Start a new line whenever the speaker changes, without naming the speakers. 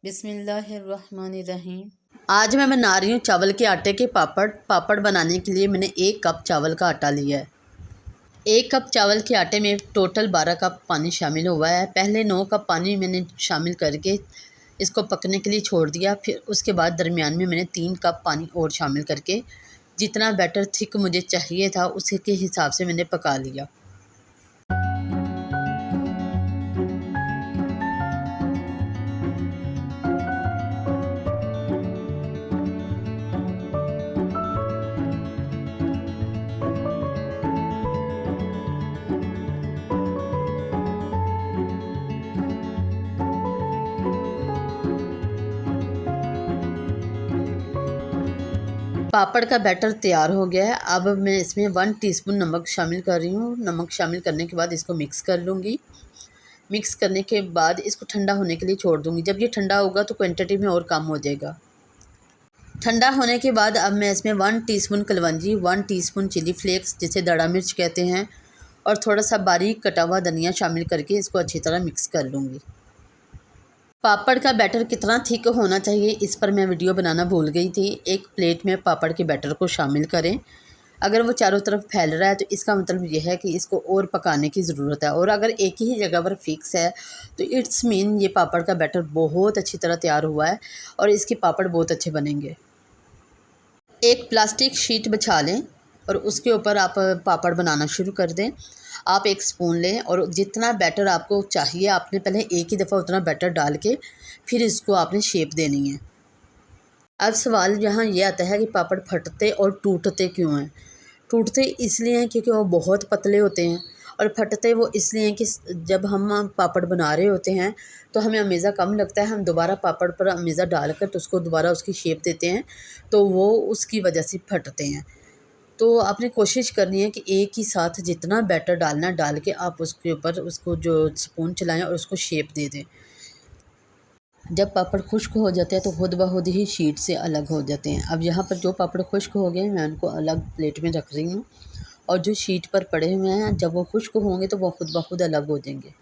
बिस्मिल्लाहिर्रहमानिर्रहीम। आज मैं बना रही हूँ चावल के आटे के पापड़ बनाने के लिए मैंने 1 कप चावल का आटा लिया है। 1 कप चावल के आटे में टोटल 12 कप पानी शामिल हुआ है। पहले 9 कप पानी मैंने शामिल करके इसको पकने के लिए छोड़ दिया। फिर उसके बाद दरमियान में मैंने 3 कप पानी और शामिल करके जितना बैटर थिक मुझे चाहिए था उसके हिसाब से मैंने पका लिया। पापड़ का बैटर तैयार हो गया है। अब मैं इसमें 1 टीस्पून नमक शामिल कर रही हूँ। नमक शामिल करने के बाद इसको मिक्स कर लूँगी। मिक्स करने के बाद इसको ठंडा होने के लिए छोड़ दूँगी। जब ये ठंडा होगा तो क्वांटिटी में और कम हो जाएगा। ठंडा होने के बाद अब मैं इसमें 1 टीस्पून कलवंजी, 1 टीस्पून चिली फ्लेक्स जिसे दड़ा मिर्च कहते हैं, और थोड़ा सा बारीक कटा हुआ धनिया शामिल करके इसको अच्छी तरह मिक्स कर लूँगी। पापड़ का बैटर कितना थिक होना चाहिए इस पर मैं वीडियो बनाना भूल गई थी। एक प्लेट में पापड़ के बैटर को शामिल करें। अगर वो चारों तरफ फैल रहा है तो इसका मतलब ये है कि इसको और पकाने की ज़रूरत है, और अगर एक ही जगह पर फिक्स है तो इट्स मीन ये पापड़ का बैटर बहुत अच्छी तरह तैयार हुआ है और इसके पापड़ बहुत अच्छे बनेंगे। एक प्लास्टिक शीट बिछा लें और उसके ऊपर आप पापड़ बनाना शुरू कर दें। आप एक स्पून लें और जितना बैटर आपको चाहिए आपने पहले एक ही दफ़ा उतना बैटर डाल के फिर इसको आपने शेप देनी है। अब सवाल यहाँ ये आता है कि पापड़ फटते और टूटते क्यों हैं। टूटते इसलिए हैं क्योंकि वो बहुत पतले होते हैं, और फटते वो इसलिए हैं कि जब हम पापड़ बना रहे होते हैं तो हमें अंदाज़ा कम लगता है, हम दोबारा पापड़ पर अंदाज़ा डालकर तो उसको दोबारा उसकी शेप देते हैं तो वो उसकी वजह से फटते हैं। तो आपने कोशिश करनी है कि एक ही साथ जितना बैटर डालना डाल के आप उसके ऊपर उसको जो स्पून चलाएं और उसको शेप दे दें। जब पापड़ खुश्क हो जाते हैं तो खुद ब खुद ही शीट से अलग हो जाते हैं। अब यहाँ पर जो पापड़ खुश्क हो गए मैं उनको अलग प्लेट में रख रही हूँ, और जो शीट पर पड़े हुए हैं जब वो खुश्क होंगे तो वो खुद ब खुद अलग हो जाएंगे।